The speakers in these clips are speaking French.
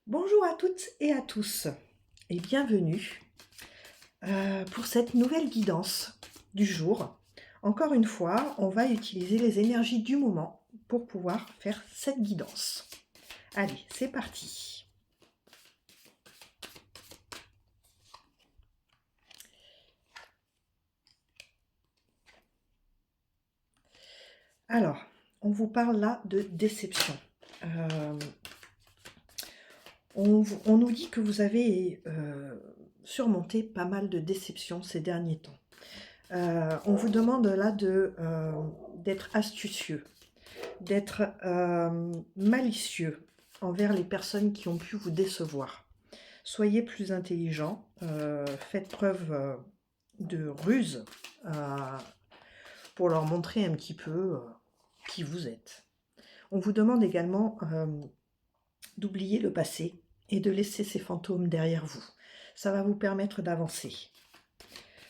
Bonjour à toutes et à tous et bienvenue pour cette nouvelle guidance du jour. Encore une fois, on va utiliser les énergies du moment pour pouvoir faire cette guidance. Allez, c'est parti. Alors, on vous parle là de déception. Euh, on nous dit que vous avez surmonté pas mal de déceptions ces derniers temps. On vous demande là d'être astucieux, d'être malicieux envers les personnes qui ont pu vous décevoir. Soyez plus intelligent, faites preuve de ruse pour leur montrer un petit peu qui vous êtes. On vous demande également d'oublier le passé et de laisser ces fantômes derrière vous. Ça va vous permettre d'avancer.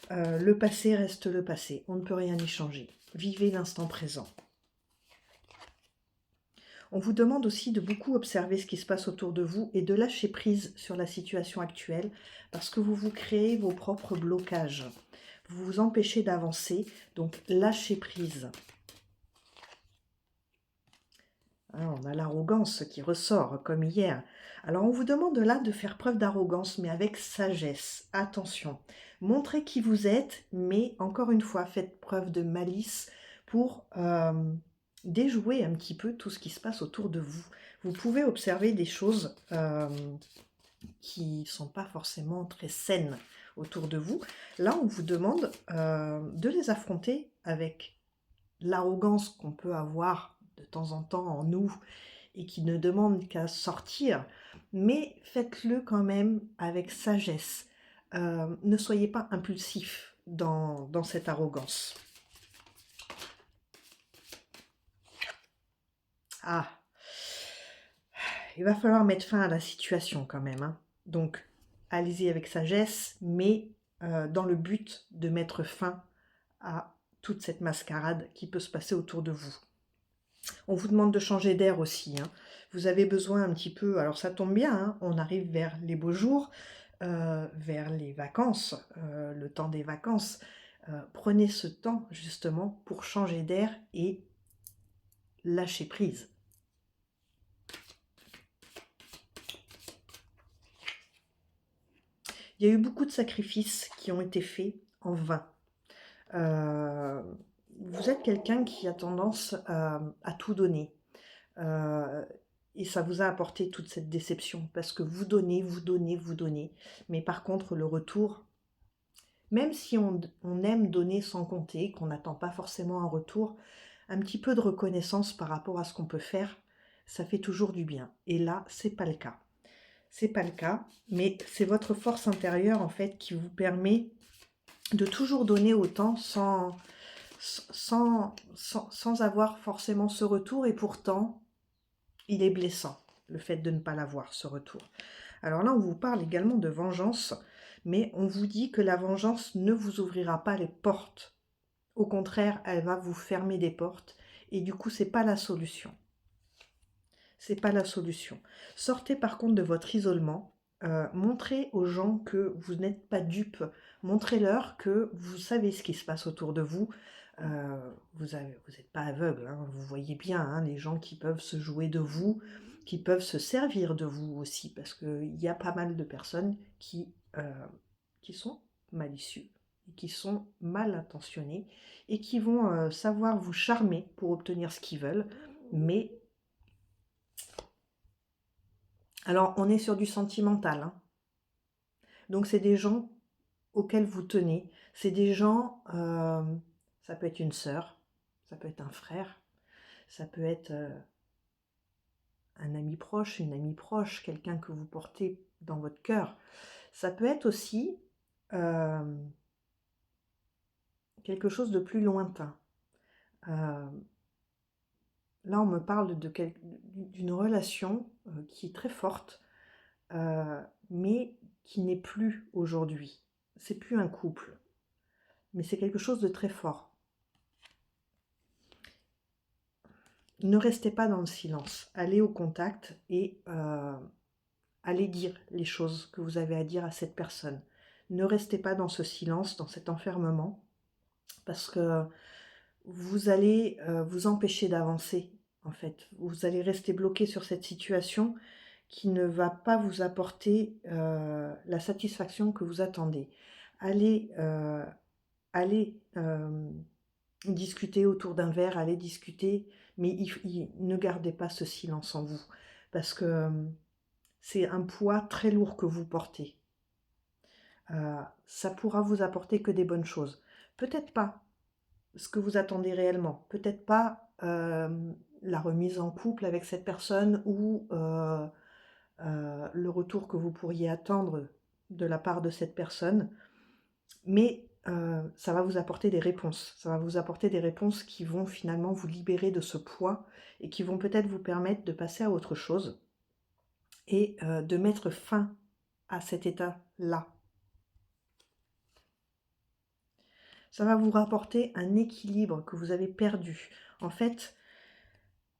Le passé reste le passé, on ne peut rien y changer. Vivez l'instant présent. On vous demande aussi de beaucoup observer ce qui se passe autour de vous et de lâcher prise sur la situation actuelle parce que vous vous créez vos propres blocages. Vous vous empêchez d'avancer, donc lâchez prise. Ah, on a l'arrogance qui ressort comme hier. Alors on vous demande là de faire preuve d'arrogance mais avec sagesse. Attention, montrez qui vous êtes mais encore une fois faites preuve de malice pour déjouer un petit peu tout ce qui se passe autour de vous. Vous pouvez observer des choses qui ne sont pas forcément très saines autour de vous. Là, on vous demande de les affronter avec l'arrogance qu'on peut avoir de temps en temps en nous et qui ne demande qu'à sortir, mais faites-le quand même avec sagesse. Ne soyez pas impulsif dans cette arrogance. Ah, il va falloir mettre fin à la situation quand même, hein. Donc, allez-y avec sagesse, mais dans le but de mettre fin à toute cette mascarade qui peut se passer autour de vous. On vous demande de changer d'air aussi, hein. Vous avez besoin un petit peu, alors ça tombe bien, hein, on arrive vers les beaux jours, vers les vacances, le temps des vacances. Prenez ce temps justement pour changer d'air et lâcher prise. Il y a eu beaucoup de sacrifices qui ont été faits en vain. Euh, Vous êtes quelqu'un qui a tendance à tout donner. Euh, et ça vous a apporté toute cette déception parce que vous donnez, vous donnez, vous donnez. Mais par contre, le retour, même si on aime donner sans compter, qu'on n'attend pas forcément un retour, un petit peu de reconnaissance par rapport à ce qu'on peut faire, ça fait toujours du bien. Et là, c'est pas le cas. C'est pas le cas, mais c'est votre force intérieure en fait qui vous permet de toujours donner autant sans avoir forcément ce retour, et pourtant, il est blessant, le fait de ne pas l'avoir, ce retour. Alors là, on vous parle également de vengeance, mais on vous dit que la vengeance ne vous ouvrira pas les portes. Au contraire, elle va vous fermer des portes, et du coup, c'est pas la solution. C'est pas la solution. Sortez par contre de votre isolement. Montrez aux gens que vous n'êtes pas dupes. Montrez-leur que vous savez ce qui se passe autour de vous. Vous n'êtes pas aveugle, hein. Vous voyez bien, hein, les gens qui peuvent se jouer de vous, qui peuvent se servir de vous aussi, parce qu'il y a pas mal de personnes qui sont malicieux, qui sont mal intentionnées et qui vont savoir vous charmer pour obtenir ce qu'ils veulent, mais alors, on est sur du sentimental, hein. Donc, c'est des gens auxquels vous tenez. C'est des gens, ça peut être une sœur, ça peut être un frère, ça peut être un ami proche, une amie proche, quelqu'un que vous portez dans votre cœur. Ça peut être aussi euh, quelque chose de plus lointain. Euh, Là, on me parle d'une relation qui est très forte, euh, mais qui n'est plus aujourd'hui. C'est plus un couple, mais c'est quelque chose de très fort. Ne restez pas dans le silence, allez au contact et allez dire les choses que vous avez à dire à cette personne. Ne restez pas dans ce silence, dans cet enfermement, parce que vous allez vous empêcher d'avancer, en fait. Vous allez rester bloqué sur cette situation qui ne va pas vous apporter la satisfaction que vous attendez. Allez, allez discuter autour d'un verre, allez discuter, mais ne gardez pas ce silence en vous, parce que c'est un poids très lourd que vous portez. Ça pourra vous apporter que des bonnes choses. Peut-être pas ce que vous attendez réellement, peut-être pas la remise en couple avec cette personne ou le retour que vous pourriez attendre de la part de cette personne, mais ça va vous apporter des réponses. Ça va vous apporter des réponses qui vont finalement vous libérer de ce poids et qui vont peut-être vous permettre de passer à autre chose et de mettre fin à cet état-là. Ça va vous rapporter un équilibre que vous avez perdu. En fait,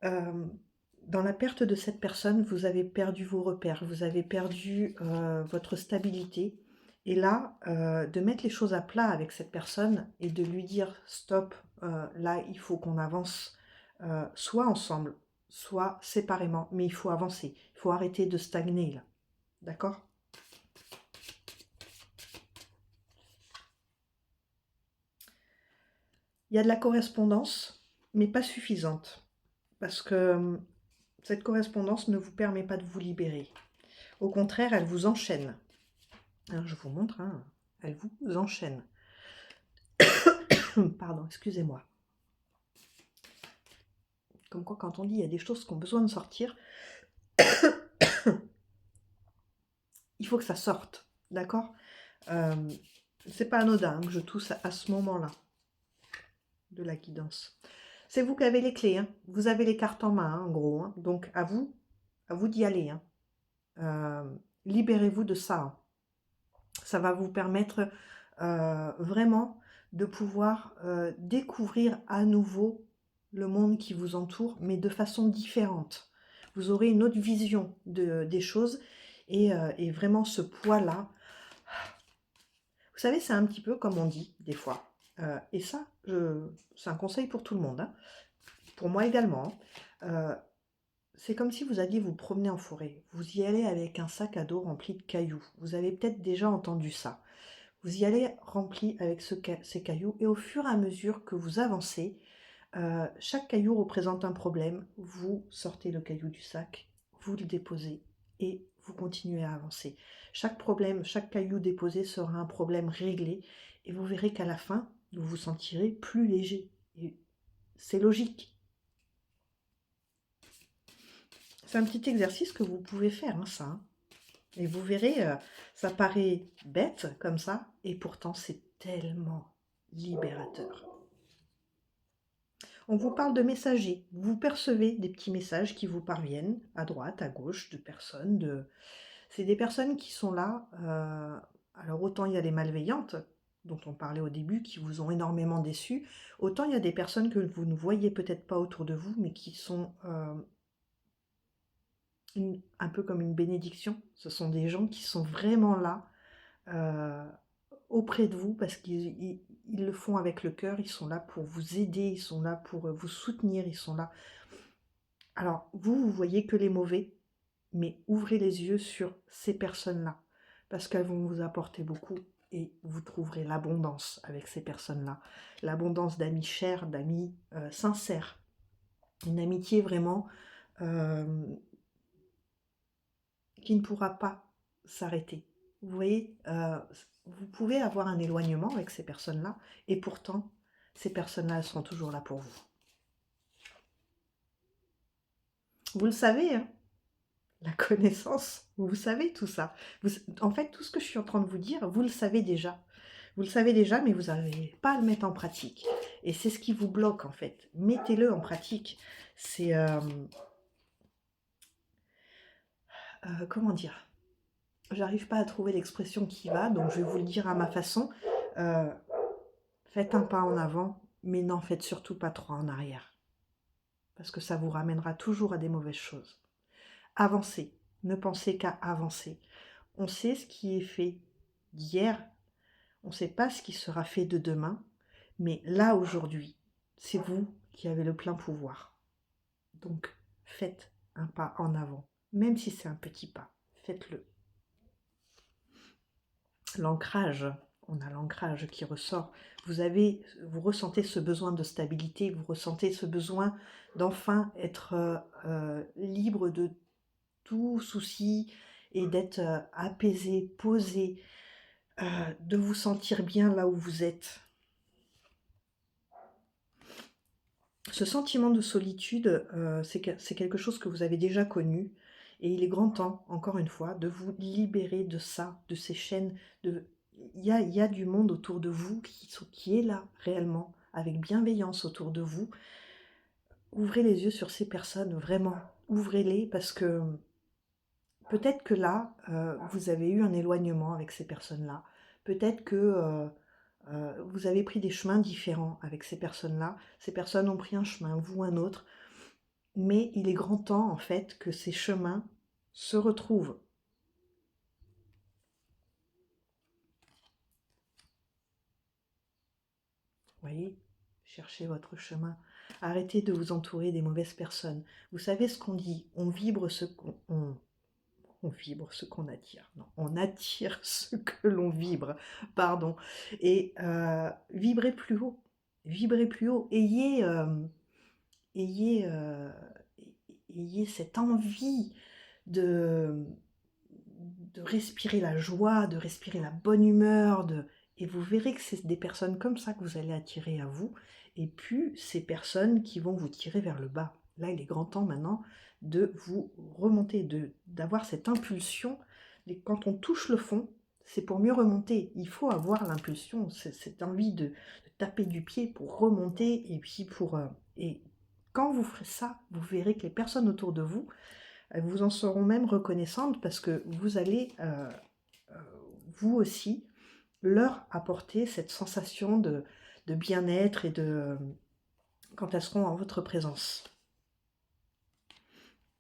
dans la perte de cette personne, vous avez perdu vos repères, vous avez perdu votre stabilité. Et là, de mettre les choses à plat avec cette personne et de lui dire stop, là il faut qu'on avance, soit ensemble, soit séparément, mais il faut avancer, il faut arrêter de stagner là, d'accord? Il y a de la correspondance, mais pas suffisante, parce que cette correspondance ne vous permet pas de vous libérer. Au contraire, elle vous enchaîne. Alors, je vous montre, hein, elle vous enchaîne. Pardon, excusez-moi. Comme quoi, quand on dit il y a des choses qui ont besoin de sortir, il faut que ça sorte, d'accord? C'est pas anodin que je tousse à ce moment-là de la guidance. C'est vous qui avez les clés, hein. Vous avez les cartes en main, hein, en gros. Hein. Donc, à vous d'y aller. Hein. Libérez-vous de ça. Hein. Ça va vous permettre vraiment de pouvoir découvrir à nouveau le monde qui vous entoure, mais de façon différente. Vous aurez une autre vision des choses et vraiment ce poids-là. Vous savez, c'est un petit peu comme on dit des fois. Et ça, c'est un conseil pour tout le monde. Hein. Pour moi également. C'est comme si vous alliez vous promener en forêt. Vous y allez avec un sac à dos rempli de cailloux. Vous avez peut-être déjà entendu ça. Vous y allez rempli avec ces cailloux et au fur et à mesure que vous avancez, chaque caillou représente un problème. Vous sortez le caillou du sac, vous le déposez et vous continuez à avancer. Chaque problème, chaque caillou déposé sera un problème réglé et vous verrez qu'à la fin, vous vous sentirez plus léger. Et c'est logique. C'est un petit exercice que vous pouvez faire, hein, ça. Hein. Et vous verrez, ça paraît bête comme ça, et pourtant c'est tellement libérateur. On vous parle de messagers. Vous percevez des petits messages qui vous parviennent à droite, à gauche, de personnes. C'est des personnes qui sont là. Alors autant il y a les malveillantes, dont on parlait au début, qui vous ont énormément déçus, autant il y a des personnes que vous ne voyez peut-être pas autour de vous, mais qui sont un peu comme une bénédiction. Ce sont des gens qui sont vraiment là auprès de vous parce qu'ils le font avec le cœur, ils sont là pour vous aider, ils sont là pour vous soutenir, ils sont là. Alors, vous voyez que les mauvais, mais ouvrez les yeux sur ces personnes-là parce qu'elles vont vous apporter beaucoup et vous trouverez l'abondance avec ces personnes-là. L'abondance d'amis chers, d'amis sincères. Une amitié vraiment qui ne pourra pas s'arrêter. Vous voyez, vous pouvez avoir un éloignement avec ces personnes-là, et pourtant, ces personnes-là, elles seront toujours là pour vous. Vous le savez, hein, la connaissance, vous savez tout ça. En fait, tout ce que je suis en train de vous dire, vous le savez déjà. Vous le savez déjà, mais vous n'arrivez pas à le mettre en pratique. Et c'est ce qui vous bloque, en fait. Mettez-le en pratique. C'est... comment dire? J'arrive pas à trouver l'expression qui va, donc je vais vous le dire à ma façon. Faites un pas en avant, mais n'en faites surtout pas trois en arrière. Parce que ça vous ramènera toujours à des mauvaises choses. Avancez. Ne pensez qu'à avancer. On sait ce qui est fait d'hier, on ne sait pas ce qui sera fait de demain, mais là, aujourd'hui, c'est vous qui avez le plein pouvoir. Donc, faites un pas en avant, même si c'est un petit pas, faites-le. L'ancrage, on a l'ancrage qui ressort. Vous ressentez ce besoin de stabilité, vous ressentez ce besoin d'enfin être libre de tout souci et d'être apaisé, posé, de vous sentir bien là où vous êtes. Ce sentiment de solitude, c'est quelque chose que vous avez déjà connu, et il est grand temps, encore une fois, de vous libérer de ça, de ces chaînes. Il y a du monde autour de vous qui est là, réellement, avec bienveillance autour de vous. Ouvrez les yeux sur ces personnes, vraiment. Ouvrez-les, parce que peut-être que là, vous avez eu un éloignement avec ces personnes-là. Peut-être que vous avez pris des chemins différents avec ces personnes-là. Ces personnes ont pris un chemin, vous un autre. Mais il est grand temps, en fait, que ces chemins se retrouvent. Vous voyez? Cherchez votre chemin. Arrêtez de vous entourer des mauvaises personnes. Vous savez ce qu'on dit, on vibre ce on vibre ce qu'on attire. Non, on attire ce que l'on vibre. Pardon. Et vibrez plus haut. Vibrez plus haut. Ayez, ayez cette envie de, de respirer la joie, de respirer la bonne humeur, et vous verrez que c'est des personnes comme ça que vous allez attirer à vous, et puis ces personnes qui vont vous tirer vers le bas. Là, il est grand temps maintenant de vous remonter, d'avoir cette impulsion. Et quand on touche le fond, c'est pour mieux remonter. Il faut avoir l'impulsion, cette envie de taper du pied pour remonter, et puis et quand vous ferez ça, vous verrez que les personnes autour de vous, elles vous en seront même reconnaissantes, parce que vous allez, vous aussi, leur apporter cette sensation de bien-être quand elles seront en votre présence.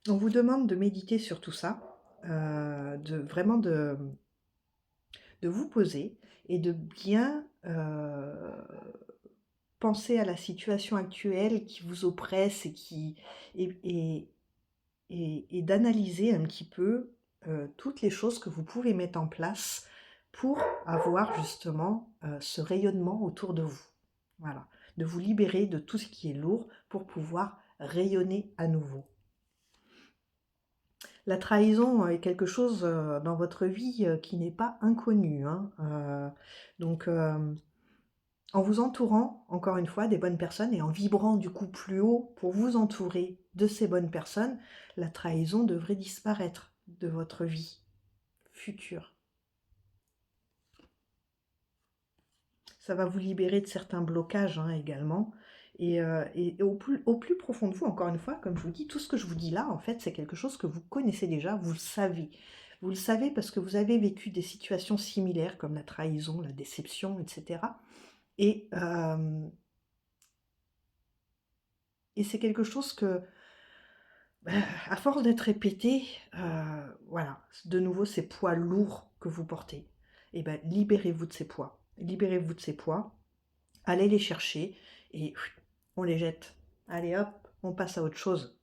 On vous demande de méditer sur tout ça, vraiment de vous poser et de bien penser à la situation actuelle qui vous oppresse et d'analyser un petit peu toutes les choses que vous pouvez mettre en place pour avoir justement ce rayonnement autour de vous. Voilà, de vous libérer de tout ce qui est lourd pour pouvoir rayonner à nouveau. La trahison est quelque chose dans votre vie qui n'est pas inconnu, hein. Donc, en vous entourant, encore une fois, des bonnes personnes et en vibrant du coup plus haut pour vous entourer de ces bonnes personnes, la trahison devrait disparaître de votre vie future. Ça va vous libérer de certains blocages également. Et au plus profond de vous, encore une fois, comme je vous dis, tout ce que je vous dis là, en fait, c'est quelque chose que vous connaissez déjà, vous le savez. Vous le savez parce que vous avez vécu des situations similaires comme la trahison, la déception, etc. Et, et c'est quelque chose que, à force d'être répété, voilà, de nouveau ces poids lourds que vous portez, et ben libérez-vous de ces poids. Libérez-vous de ces poids, allez les chercher et on les jette. Allez hop, on passe à autre chose.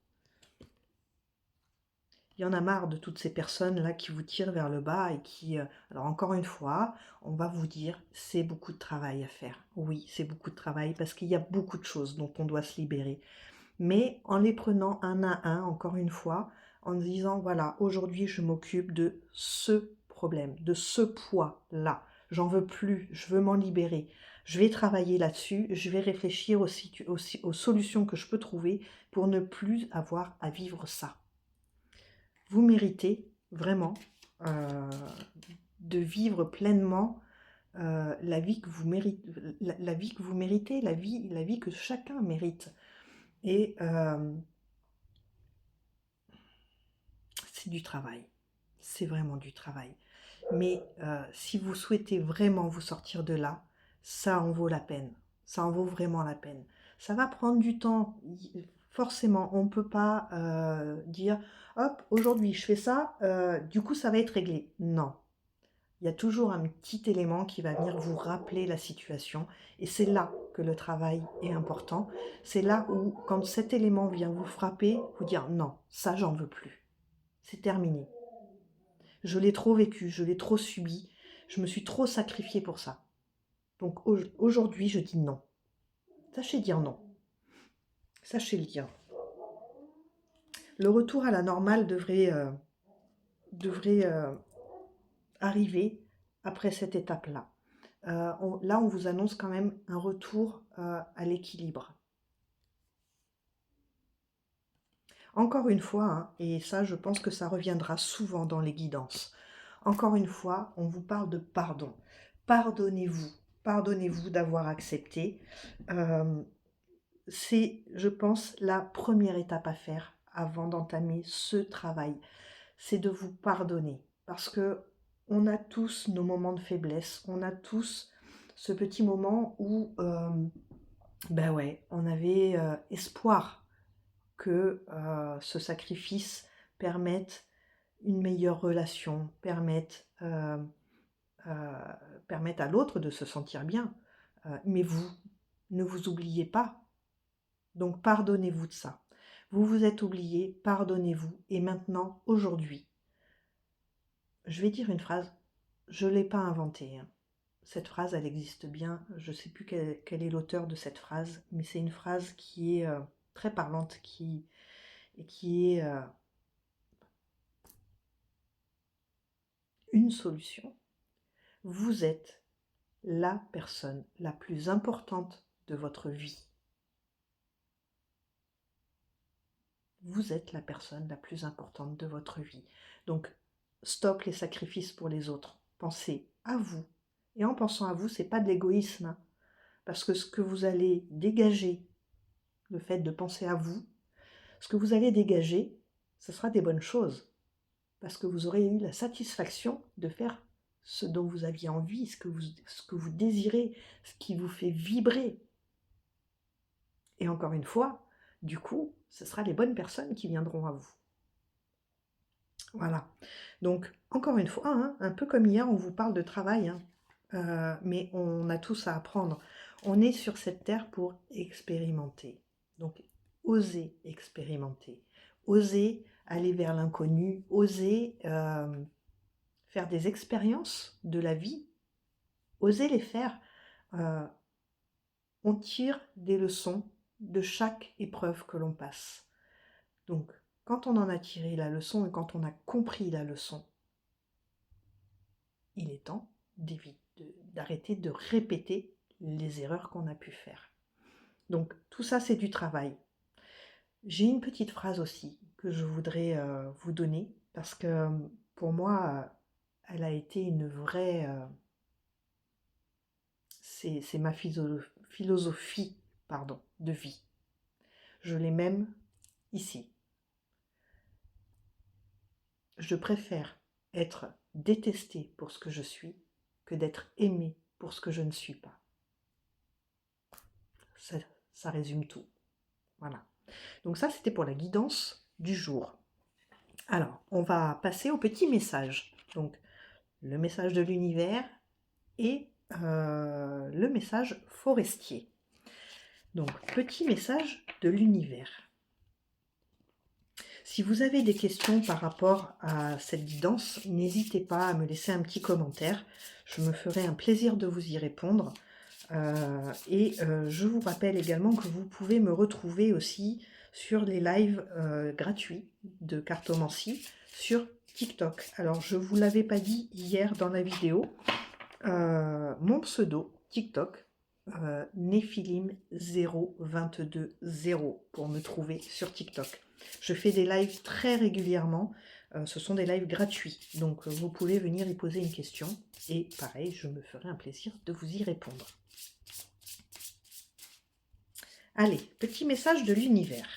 Il y en a marre de toutes ces personnes-là qui vous tirent vers le bas et qui... alors encore une fois, on va vous dire, c'est beaucoup de travail à faire. Oui, c'est beaucoup de travail parce qu'il y a beaucoup de choses dont on doit se libérer. Mais en les prenant un à un, encore une fois, en disant, voilà, aujourd'hui je m'occupe de ce problème, de ce poids-là. J'en veux plus, je veux m'en libérer. Je vais travailler là-dessus, je vais réfléchir aux solutions que je peux trouver pour ne plus avoir à vivre ça. Vous méritez vraiment de vivre pleinement la vie que vous méritez, la vie que vous méritez, la vie que chacun mérite. Et c'est du travail, c'est vraiment du travail. Mais si vous souhaitez vraiment vous sortir de là, ça en vaut la peine, ça en vaut vraiment la peine. Ça va prendre du temps, Forcément, on ne peut pas dire hop, aujourd'hui je fais ça, du coup ça va être réglé. Non. Il y a toujours un petit élément qui va venir vous rappeler la situation. Et c'est là que le travail est important. C'est là où, quand cet élément vient vous frapper, vous dire non, ça j'en veux plus. C'est terminé. Je l'ai trop vécu, je l'ai trop subi, je me suis trop sacrifiée pour ça. Donc aujourd'hui, je dis non. Sachez dire non. Sachez le dire. Le retour à la normale devrait arriver après cette étape-là. Là, on vous annonce quand même un retour à l'équilibre. Encore une fois, hein, et ça, je pense que ça reviendra souvent dans les guidances. Encore une fois, on vous parle de pardon. Pardonnez-vous. Pardonnez-vous d'avoir accepté. C'est, je pense, la première étape à faire avant d'entamer ce travail. C'est de vous pardonner. Parce que on a tous nos moments de faiblesse. On a tous ce petit moment où, ben ouais, on avait espoir que ce sacrifice permette une meilleure relation, permette à l'autre de se sentir bien. Mais vous, ne vous oubliez pas. Donc pardonnez-vous de ça. Vous vous êtes oublié, pardonnez-vous. Et maintenant, aujourd'hui, je vais dire une phrase, je ne l'ai pas inventée, hein. Cette phrase, elle existe bien. Je ne sais plus quel est l'auteur de cette phrase, mais c'est une phrase qui est très parlante, qui est une solution. Vous êtes la personne la plus importante de votre vie. Vous êtes la personne la plus importante de votre vie. Donc, stop les sacrifices pour les autres. Pensez à vous. Et en pensant à vous, c'est pas de l'égoïsme, hein, parce que ce que vous allez dégager, le fait de penser à vous, ce que vous allez dégager, ce sera des bonnes choses, parce que vous aurez eu la satisfaction de faire ce dont vous aviez envie, ce que vous désirez, ce qui vous fait vibrer. Et encore une fois, du coup, ce sera les bonnes personnes qui viendront à vous. Voilà. Donc, encore une fois, hein, un peu comme hier, on vous parle de travail, hein, mais on a tous à apprendre. On est sur cette terre pour expérimenter. Donc, osez expérimenter. Osez aller vers l'inconnu. Osez faire des expériences de la vie. Osez les faire. On tire des leçons de chaque épreuve que l'on passe. Donc, quand on en a tiré la leçon et quand on a compris la leçon, il est temps d'arrêter de répéter les erreurs qu'on a pu faire. Donc, tout ça, c'est du travail. J'ai une petite phrase aussi que je voudrais vous donner parce que pour moi, elle a été une vraie... c'est ma philosophie, pardon, de vie. Je l'ai même ici. Je préfère être détestée pour ce que je suis que d'être aimée pour ce que je ne suis pas. Ça résume tout. Voilà. Donc ça, c'était pour la guidance du jour. Alors, on va passer au petit message. Donc, le message de l'univers et le message forestier. Donc, petit message de l'univers. Si vous avez des questions par rapport à cette guidance, n'hésitez pas à me laisser un petit commentaire. Je me ferai un plaisir de vous y répondre. Je vous rappelle également que vous pouvez me retrouver aussi sur les lives gratuits de cartomancie sur TikTok. Alors, je ne vous l'avais pas dit hier dans la vidéo, mon pseudo TikTok, Néphilim 0220 pour me trouver sur TikTok. Je fais des lives très régulièrement, ce sont des lives gratuits, donc vous pouvez venir y poser une question, et pareil, je me ferai un plaisir de vous y répondre. Allez, petit message de l'univers.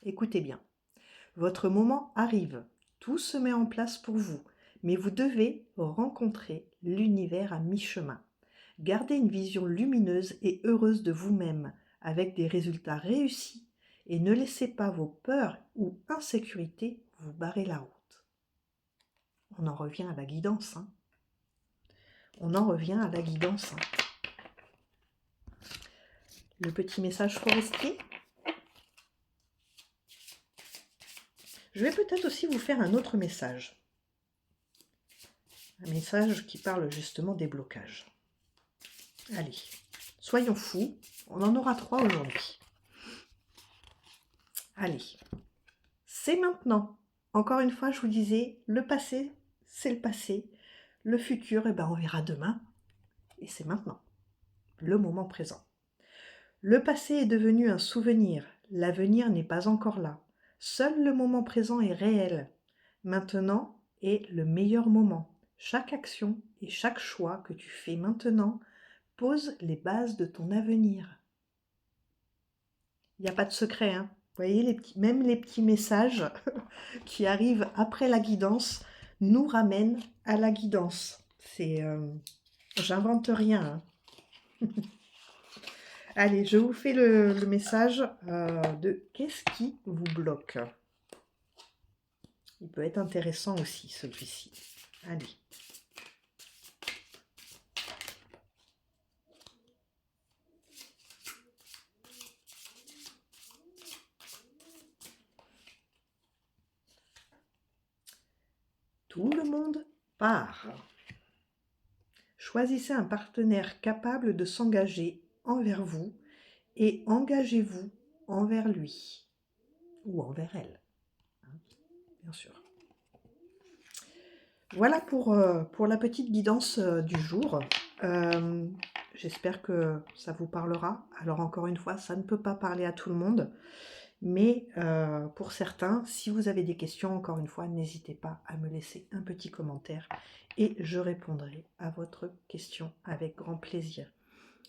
Écoutez bien, votre moment arrive, tout se met en place pour vous, mais vous devez rencontrer l'univers à mi-chemin. Gardez une vision lumineuse et heureuse de vous-même, avec des résultats réussis, et ne laissez pas vos peurs ou insécurités vous barrer la route. On en revient à la guidance. On en revient à la guidance. Le petit message forestier. Je vais peut-être aussi vous faire un autre message. Un message qui parle justement des blocages. Allez, soyons fous, on en aura 3 aujourd'hui. Allez, c'est maintenant. Encore une fois, je vous disais, le passé, c'est le passé. Le futur, eh ben, on verra demain. Et c'est maintenant, le moment présent. Le passé est devenu un souvenir. L'avenir n'est pas encore là. Seul le moment présent est réel. Maintenant est le meilleur moment. Chaque action et chaque choix que tu fais maintenant pose les bases de ton avenir. Il n'y a pas de secret, hein. Vous voyez, même les petits messages qui arrivent après la guidance nous ramènent à la guidance. J'invente rien, hein. Allez, je vous fais le message de qu'est-ce qui vous bloque. Il peut être intéressant aussi, celui-ci. Allez. Tout le monde part. Choisissez un partenaire capable de s'engager envers vous et engagez-vous envers lui ou envers elle, hein, bien sûr. Voilà pour la petite guidance du jour. J'espère que ça vous parlera. Alors encore une fois, ça ne peut pas parler à tout le monde, mais pour certains, si vous avez des questions, encore une fois, n'hésitez pas à me laisser un petit commentaire et je répondrai à votre question avec grand plaisir.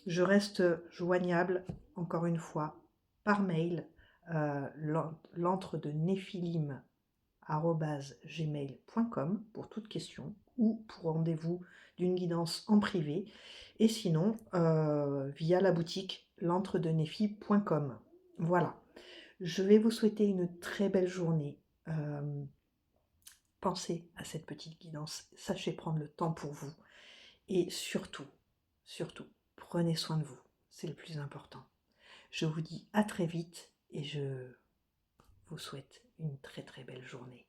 Je reste joignable, encore une fois, par mail, l'antre de nephilim@gmail.com pour toute question ou pour rendez-vous d'une guidance en privé. Et sinon, via la boutique l'entredenephi.com. Voilà. Je vais vous souhaiter une très belle journée. Pensez à cette petite guidance. Sachez prendre le temps pour vous. Et surtout, surtout, prenez soin de vous. C'est le plus important. Je vous dis à très vite et je vous souhaite une très très belle journée.